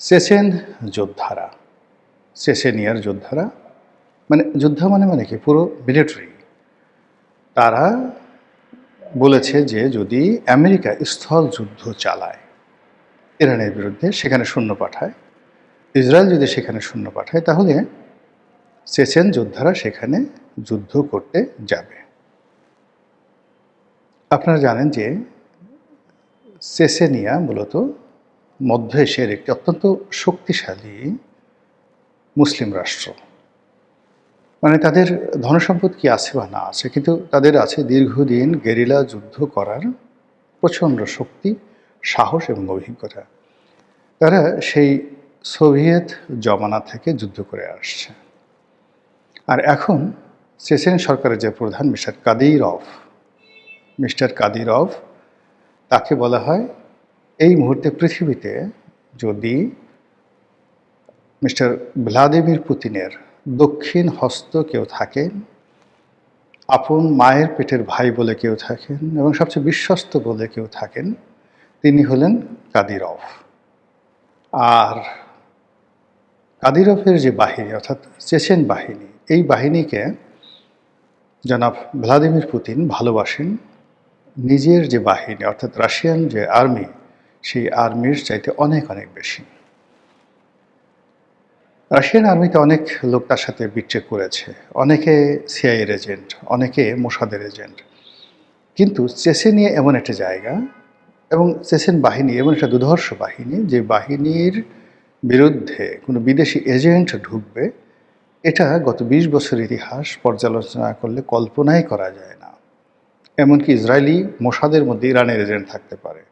Chechen যোদ্ধারা, চেচেনিয়ার যোদ্ধারা যোদ্ধা মানে কি পুরো মিলিটারি। তারা বলেছে যে যদি আমেরিকা স্থল যুদ্ধ চালায় ইরানের বিরুদ্ধে, সেখানে সৈন্য পাঠায়, ইসরায়েল যদি সেখানে সৈন্য পাঠায়, তাহলে চেচেন যোদ্ধারা সেখানে যুদ্ধ করতে যাবে। আপনারা জানেন যে চেচেনিয়া মূলত মধ্য এশিয়ার একটি অত্যন্ত শক্তিশালী মুসলিম রাষ্ট্র। তাদের ধনসম্পদ কি আছে বা না আছে, কিন্তু তাদের আছে দীর্ঘদিন গেরিলা যুদ্ধ করার প্রচণ্ড শক্তি, সাহস এবং অভিজ্ঞতা। তারা সেই সোভিয়েত জমানা থেকে যুদ্ধ করে আসছে। আর এখন চেচেন সরকারের যে প্রধান মিস্টার কাদিরভ, তাকে বলা হয় এই মুহূর্তে পৃথিবীতে যদি মিস্টার ভ্লাদিমির পুতিনের দক্ষিণ হস্ত কেউ থাকেন, আপন মায়ের পেটের ভাই বলে কেউ থাকেন এবং সবচেয়ে বিশ্বস্ত বলে কেউ থাকেন, তিনি হলেন কাদিরভ। আর কাদিরভের যে বাহিনী অর্থাৎ চেচেন বাহিনী, এই বাহিনীকে জনাব ভ্লাদিমির পুতিন ভালোবাসেন নিজের যে বাহিনী অর্থাৎ রাশিয়ান যে আর্মি, সেই আর্মির চাইতে অনেক অনেক বেশি। রাশিয়ান আর্মিতে অনেক লোক তার সাথে বিট্রে করেছে, অনেকে সিআইএর এজেন্ট, অনেকে মোসাদের এজেন্ট। কিন্তু চেচেনিয়া এমন একটা জায়গা এবং চেচেন বাহিনী এমন একটা দুর্ধর্ষ বাহিনী, যে বাহিনীর বিরুদ্ধে কোনো বিদেশি এজেন্ট ঢুকবে, এটা গত ২০ বছর ইতিহাস পর্যালোচনা করলে কল্পনাই করা যায় না। এমনকি ইসরায়েলি মোসাদের মধ্যে ইরানের এজেন্ট থাকতে পারে।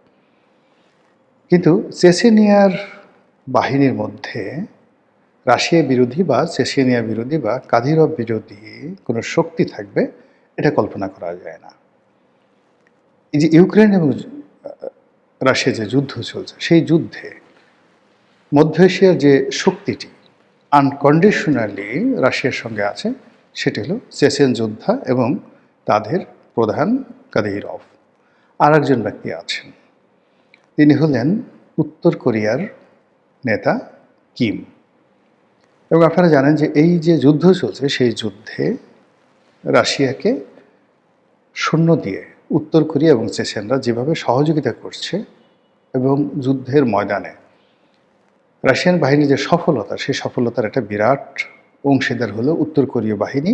কিন্তু চেচেনিয়ার বাহিনীর মধ্যে রাশিয়া বিরোধী বা চেচেনিয়া বিরোধী বা কাদিরভ বিরোধী কোনো শক্তি থাকবে, এটা কল্পনা করা যায় না। এই যে ইউক্রেন এবং রাশিয়া যে যুদ্ধ চলছে, সেই যুদ্ধে মধ্য এশিয়ার যে শক্তিটি আনকন্ডিশনালি রাশিয়ার সঙ্গে আছে, সেটি হলো চেচেন যোদ্ধা এবং তাদের প্রধান কাদিরভ। আর একজন ব্যক্তি আছেন, তিনি হলেন উত্তর কোরিয়ার নেতা কিম। এবং আপনারা জানেন যে এই যে যুদ্ধ চলছে, সেই যুদ্ধে রাশিয়াকে সৈন্য দিয়ে উত্তর কোরিয়া এবং চেচেনরা যেভাবে সহযোগিতা করছে, এবং যুদ্ধের ময়দানে রাশিয়ান বাহিনীর যে সফলতা, সেই সফলতার একটা বিরাট অংশীদার হলো উত্তর কোরীয় বাহিনী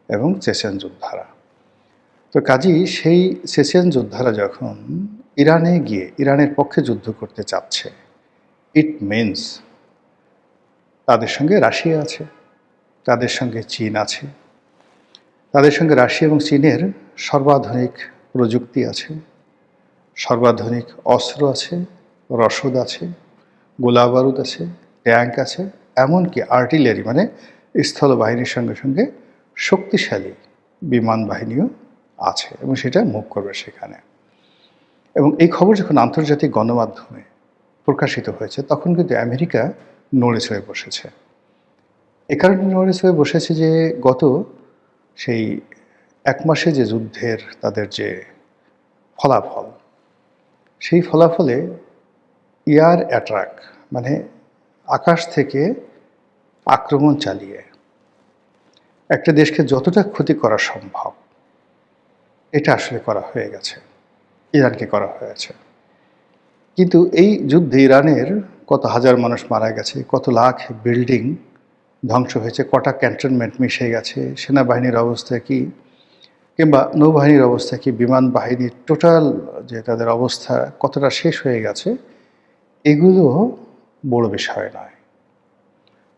এবং চেচেন যোদ্ধারা। তো কাজেই সেই চেচেন যোদ্ধারা যখন ইরানে গিয়ে ইরানের পক্ষে যুদ্ধ করতে চাচ্ছে, ইট মিনস তাদের সঙ্গে রাশিয়া আছে, তাদের সঙ্গে চীন আছে, তাদের সঙ্গে রাশিয়া এবং চীনের সর্বাধুনিক প্রযুক্তি আছে, সর্বাধুনিক অস্ত্র আছে, রসদ আছে, গোলাবারুদ আছে, ট্যাঙ্ক আছে, এমনকি আর্টিলারি স্থল বাহিনীর সঙ্গে সঙ্গে শক্তিশালী বিমান বাহিনীও আছে, এবং সেটা মুভ করবে সেখানে। এবং এই খবর যখন আন্তর্জাতিক গণমাধ্যমে প্রকাশিত হয়েছে, তখন কিন্তু আমেরিকা নড়ে চড়ে বসেছে। এ কারণে নড়ে চড়ে বসেছে যে গত সেই 1 মাসে যে যুদ্ধের তাদের যে ফলাফল, সেই ফলাফলে এয়ার অ্যাটাক আকাশ থেকে আক্রমণ চালিয়ে একটা দেশকে যতটা ক্ষতি করা সম্ভব, এটা আসলে করা হয়ে গেছে, ইরানকে করা হয়েছে। কিন্তু এই যুদ্ধে ইরানের কত হাজার মানুষ মারা গেছে, কত লাখ বিল্ডিং ধ্বংস হয়েছে, কটা ক্যান্টনমেন্ট মিশে গেছে, সেনাবাহিনীর অবস্থা কি, কিংবা নৌবাহিনীর অবস্থা কি, বিমান বাহিনীর টোটাল যে তাদের অবস্থা কতটা শেষ হয়ে গেছে, এগুলো বড় বিষয় নয়।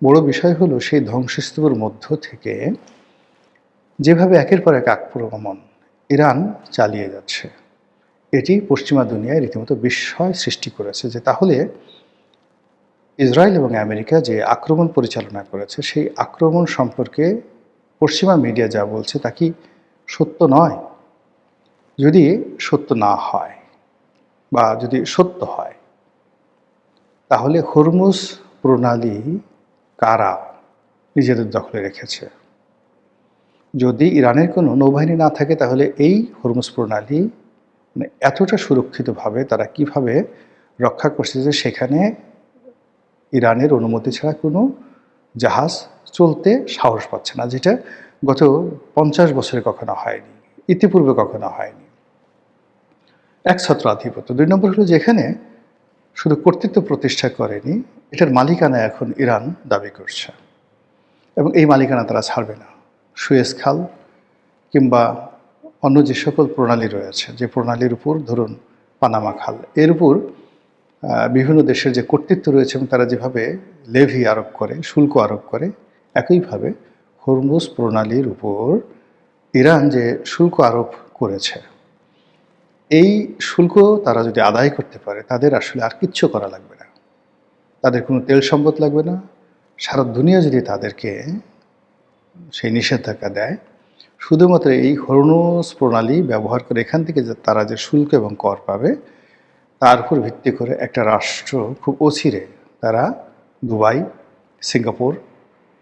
বড় বিষয় হলো সেই ধ্বংসস্তূপের মধ্য থেকে যেভাবে একের পর এক আক্রমণ ইরান চালিয়ে যাচ্ছে, এটি পশ্চিমা দুনিয়ায় রীতিমতো বিস্ময় সৃষ্টি করেছে যে তাহলে ইসরায়েল এবং আমেরিকা যে আক্রমণ পরিচালনা করেছে, সেই আক্রমণ সম্পর্কে পশ্চিমা মিডিয়া যা বলছে তা কি সত্য নয়? যদি সত্য না হয় বা যদি সত্য হয়, তাহলে হরমুজ প্রণালী কারা নিজেদের দখলে রেখেছে? যদি ইরানের কোনো নৌবাহিনী না থাকে, তাহলে এই হরমুজ প্রণালী এতটা সুরক্ষিতভাবে তারা কিভাবে রক্ষা করছে যে সেখানে ইরানের অনুমতি ছাড়া কোনো জাহাজ চলতে সাহস পাচ্ছে না, যেটা গত 50 বছরে কখনো হয়নি, ইতিপূর্বে কখনো হয়নি। এক ছত্র আধিপত্য। 2 নম্বর হলো যে এখানে শুধু কর্তৃত্ব প্রতিষ্ঠা করেনি, এটার মালিকানা এখন ইরান দাবি করছে এবং এই মালিকানা তারা ছাড়বে না। সুয়েজ খাল কিংবা অন্য যে সকল প্রণালী রয়েছে, যে প্রণালীর উপর ধরুন পানামা খাল, এর উপর বিভিন্ন দেশের যে কর্তৃত্ব রয়েছে এবং তারা যেভাবে লেভি আরোপ করে, শুল্ক আরোপ করে, একইভাবে হরমুজ প্রণালীর উপর ইরান যে শুল্ক আরোপ করেছে, এই শুল্ক তারা যদি আদায় করতে পারে, তাদের আসলে আর কিচ্ছু করা লাগবে না। তাদের কোনো তেল সম্পদ লাগবে না। সারা দুনিয়া যদি তাদেরকে সেই নিষেধাজ্ঞা দেয়, শুধুমাত্র এই হরমুজ প্রণালী ব্যবহার করে এখান থেকে যে তারা যে শুল্ক এবং কর পাবে, তার উপর ভিত্তি করে একটা রাষ্ট্র খুব অচিরে তারা দুবাই, সিঙ্গাপুর,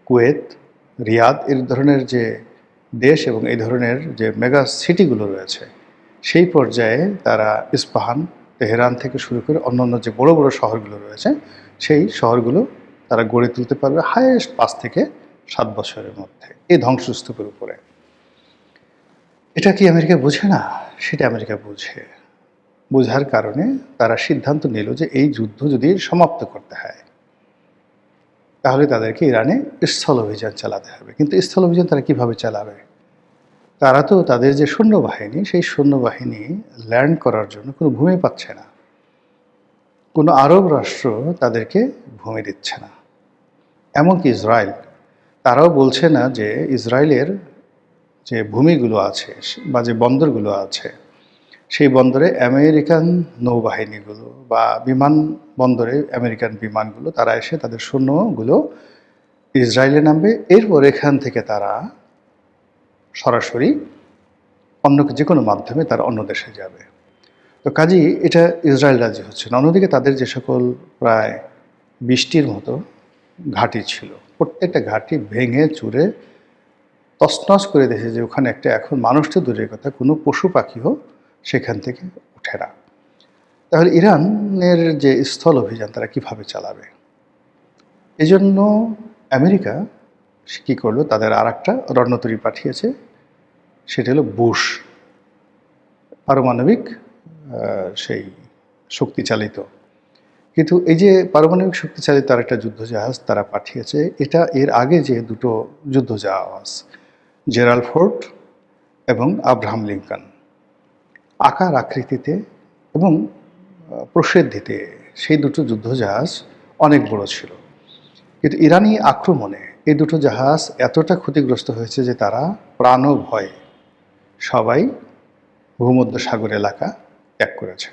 কুয়েত, রিয়াদ এর ধরনের যে দেশ এবং এই ধরনের যে মেগা সিটিগুলো রয়েছে, সেই পর্যায়ে তারা ইস্পাহান, তেহরান থেকে শুরু করে অন্যান্য যে বড় বড় শহরগুলো রয়েছে, সেই শহরগুলো তারা গড়ে তুলতে পারবে হাইয়েস্ট 5 থেকে 7 বছরের মধ্যে, এই ধ্বংসস্তূপের উপরে। এটা কি আমেরিকা বোঝে না? সেটা আমেরিকা বোঝে। বোঝার কারণে তারা সিদ্ধান্ত নিল যে এই যুদ্ধ যদি সমাপ্ত করতে হয়, তাহলে তাদেরকে ইরানে স্থল অভিযান চালাতে হবে। কিন্তু স্থল অভিযান তারা কিভাবে চালাবে? তারা তো তাদের যে সৈন্যবাহিনী, সেই সৈন্যবাহিনী ল্যান্ড করার জন্য কোনো ভূমি পাচ্ছে না। কোনো আরব রাষ্ট্র তাদেরকে ভূমি দিচ্ছে না। এমনকি ইসরায়েল, তারাও বলছে না যে ইসরায়েলের যে ভূমিগুলো আছে বা যে বন্দরগুলো আছে, সেই বন্দরে আমেরিকান নৌবাহিনীগুলো বা বিমান বন্দরে আমেরিকান বিমানগুলো তারা এসে তাদের সৈন্যগুলো ইসরায়েলে নামবে, এরপর এখান থেকে তারা সরাসরি অন্য যে কোনো মাধ্যমে তারা অন্য দেশে যাবে। তো কাজেই এটা ইসরায়েল রাজি হচ্ছে না। অন্যদিকে তাদের যে সকল প্রায় 20টির মতো ঘাঁটি ছিল, প্রত্যেকটা ঘাঁটি ভেঙে চুরে তছনছ করে দিয়েছে, যে ওখানে একটা এখন মানুষ তো দূরের কথা, কোনো পশু পাখিও সেখান থেকে ওঠে না। তাহলে ইরানের যে স্থল অভিযান তারা কিভাবে চালাবে? এজন্য আমেরিকা কী করলো, তাদের আর একটা রণতরী পাঠিয়েছে, সেটা হলো বুশ, পারমাণবিক সেই শক্তিচালিত। কিন্তু এই যে পারমাণবিক শক্তিচালিত আর একটা যুদ্ধজাহাজ তারা পাঠিয়েছে, এটা এর আগে যে দুটো যুদ্ধজাহাজ জেরাল্ড ফোর্ড এবং আব্রাহাম লিঙ্কন, আকার আকৃতিতে এবং প্রসিদ্ধিতে সেই দুটো যুদ্ধজাহাজ অনেক বড় ছিল। কিন্তু ইরানি আক্রমণে এই দুটো জাহাজ এতটা ক্ষতিগ্রস্ত হয়েছে যে তারা প্রাণ ভয়ে সবাই ভূমধ্য সাগর এলাকা ত্যাগ করেছে।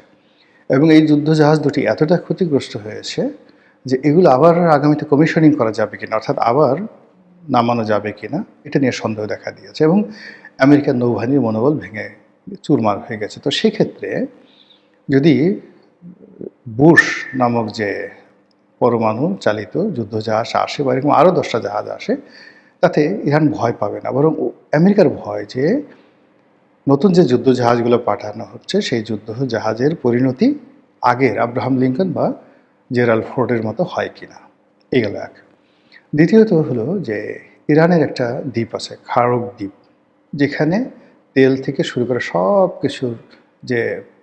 এবং এই যুদ্ধজাহাজ দুটি এতটা ক্ষতিগ্রস্ত হয়েছে যে এগুলো আবার আগামীতে কমিশনিং করা যাবে কিনা, অর্থাৎ আবার নামানো যাবে কিনা, এটা নিয়ে সন্দেহ দেখা দিয়েছে এবং আমেরিকার নৌবাহিনীর মনোবল ভেঙে চুরমার হয়ে গেছে। তো সেক্ষেত্রে যদি বুশ নামক যে পরমাণু চালিত যুদ্ধজাহাজ আসে বা এরকম আরও 10টা জাহাজ আসে, তাতে ইরান ভয় পাবে না, বরং আমেরিকার ভয় যে নতুন যে যুদ্ধজাহাজগুলো পাঠানো হচ্ছে, সেই যুদ্ধজাহাজের পরিণতি আগের আব্রাহাম লিঙ্কন বা জেরাল্ড ফোর্ডের মতো হয় কিনা, এই গেল এক। দ্বিতীয়ত হলো যে ইরানের একটা দ্বীপ আছে, খারক দ্বীপ, যেখানে তেল থেকে শুরু করে সব কিছুর যে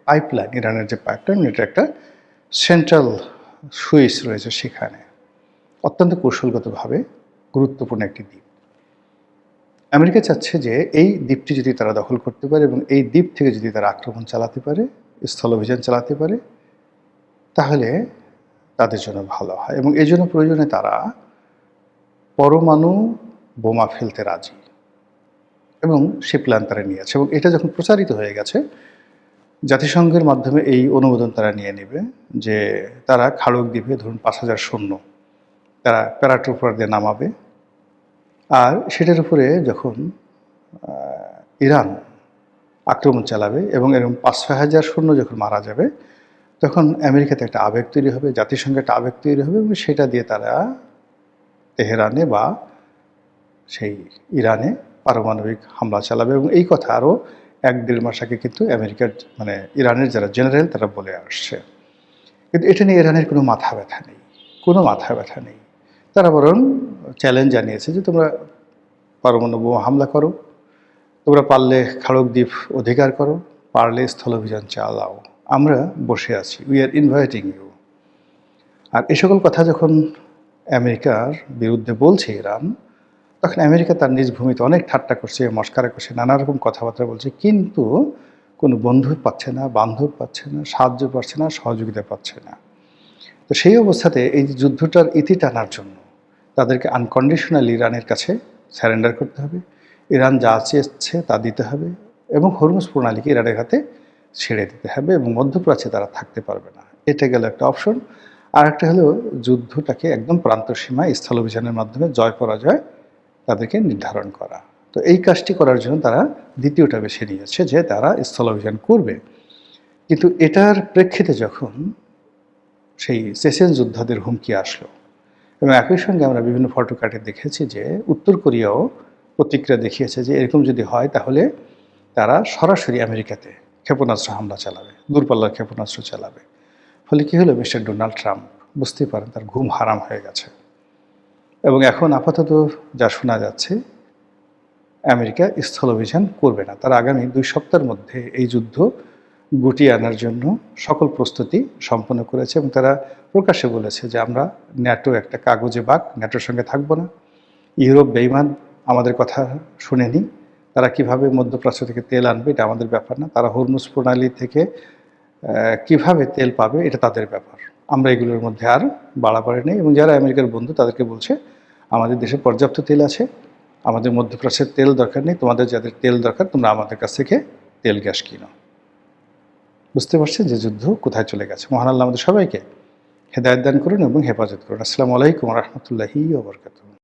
পাইপলাইন, ইরানের যে পাইপলাইন, এটা একটা সেন্ট্রাল সুইচ রয়েছে সেখানে, অত্যন্ত কৌশলগতভাবে গুরুত্বপূর্ণ একটি দ্বীপ। আমেরিকা চাচ্ছে যে এই দ্বীপটি যদি তারা দখল করতে পারে এবং এই দ্বীপ থেকে যদি তারা আক্রমণ চালাতে পারে, স্থল অভিযান চালাতে পারে, তাহলে তাদের জন্য ভালো হয় এবং এই জন্য প্রয়োজনে তারা পরমাণু বোমা ফেলতে রাজি এবং সে প্ল্যান তারা নিয়েছে। এবং এটা যখন প্রচারিত হয়ে গেছে, জাতিসংঘের মাধ্যমে এই অনুমোদন তারা নিয়ে নেবে যে তারা খাড়ক দ্বীপে ধরুন 5000 সৈন্য তারা প্যারাট্রুপার দিয়ে নামাবে, আর সেটার উপরে যখন ইরান আক্রমণ চালাবে এবং এরকম 5-6 হাজার সৈন্য যখন মারা যাবে, তখন আমেরিকাতে একটা আবেগ তৈরি হবে, জাতিসংঘে একটা আবেগ তৈরি হবে এবং সেটা দিয়ে তারা তেহরানে বা সেই ইরানে পারমাণবিক হামলা চালাবে। এবং এই কথা আরও 1-1.5 মাস আগে কিন্তু আমেরিকার ইরানের যারা জেনারেল তারা বলে আসছে। কিন্তু এটা নিয়ে ইরানের কোনো মাথা ব্যথা নেই। কোনো মাথা ব্যথা নেই। তারা বরং চ্যালেঞ্জ জানিয়েছে যে তোমরা পরমাণু বোমা হামলা করো, তোমরা পারলে খাড়ক দ্বীপ অধিকার করো, পারলে স্থলাভিযান চালাও, আমরা বসে আছি, উই আর ইনভাইটিং ইউ। আর এ সকল কথা যখন আমেরিকার বিরুদ্ধে বলছে ইরান, তখন আমেরিকা তার নিজ ভূমিতে অনেক ঠাট্টা করছে, মস্কারা করছে, নানা রকম কথাবার্তা বলছে, কিন্তু কোনো বন্ধু পাচ্ছে না, বান্ধব পাচ্ছে না, সাহায্য পাচ্ছে না, সহযোগিতা পাচ্ছে না। তো সেই অবস্থাতে এই যুদ্ধটার ইতি টানার জন্য তাদেরকে আনকন্ডিশনালি ইরানের কাছে স্যারেন্ডার করতে হবে, ইরান যা চেয়েছে তা দিতে হবে, এবং হরমুজ প্রণালীকে ইরানের হাতে ছেড়ে দিতে হবে, এবং মধ্যপ্রাচ্যে তারা থাকতে পারবে না। এটা গেল একটা অপশন। আর একটা হলো যুদ্ধটাকে একদম প্রান্ত সীমায় স্থলাভিযানের মাধ্যমে জয় পরাজয় তাদেরকে নির্ধারণ করা। তো এই কাজটি করার জন্য তারা দ্বিতীয়টা বেছে নিয়েছে যে তারা স্থলাভিযান করবে। কিন্তু এটার প্রেক্ষিতে যখন সেই চেচেন যোদ্ধাদের হুমকি আসলো, এবং একই সঙ্গে আমরা বিভিন্ন ফটো কাটে দেখেছি যে উত্তর কোরিয়াও প্রতিক্রিয়া দেখিয়েছে যে এরকম যদি হয় তাহলে তারা সরাসরি আমেরিকাতে ক্ষেপণাস্ত্র হামলা চালাবে, দূরপাল্লার ক্ষেপণাস্ত্র চালাবে। ফলে কী হলো, মিস্টার ডোনাল্ড ট্রাম্প বুঝতেই পারেন তার ঘুম হারাম হয়ে গেছে, এবং এখন আপাতত যা শোনা যাচ্ছে আমেরিকা স্থলাভিযান করবে না। তারা আগামী 2 সপ্তাহের মধ্যে এই যুদ্ধ গুটিয়ে আনার জন্য সকল প্রস্তুতি সম্পন্ন করেছে, এবং তারা প্রকাশ্যে বলেছে যে আমরা ন্যাটো একটা কাগজে বাঘ, ন্যাটোর সঙ্গে থাকবো না। ইউরোপ বেইমান, আমাদের কথা শুনেনি। তারা কিভাবে মধ্যপ্রাচ্য থেকে তেল আনবে এটা আমাদের ব্যাপার না, তারা হরমুজ প্রণালী থেকে কিভাবে তেল পাবে এটা তাদের ব্যাপার। আমরা এগুলোর মধ্যে আর বাড়াবাড়ি নেই, এবং যারা আমেরিকার বন্ধু তাদেরকে বলছে আমাদের দেশে পর্যাপ্ত তেল আছে, আমাদের মধ্যপ্রাচ্যের তেল দরকার নেই, তোমাদের যাদের তেল দরকার তোমরা আমাদের কাছ থেকে তেল গ্যাস কিনো। বুঝতে পারছেন যে যুদ্ধ কোথায় চলে গেছে। মহান আল্লাহ আমাদের সবাইকে হেদায়েত দান করুন এবং হেফাজত করুন। আসসালামু আলাইকুম ওয়া রাহমাতুল্লাহি ওয়া বারাকাতুহু।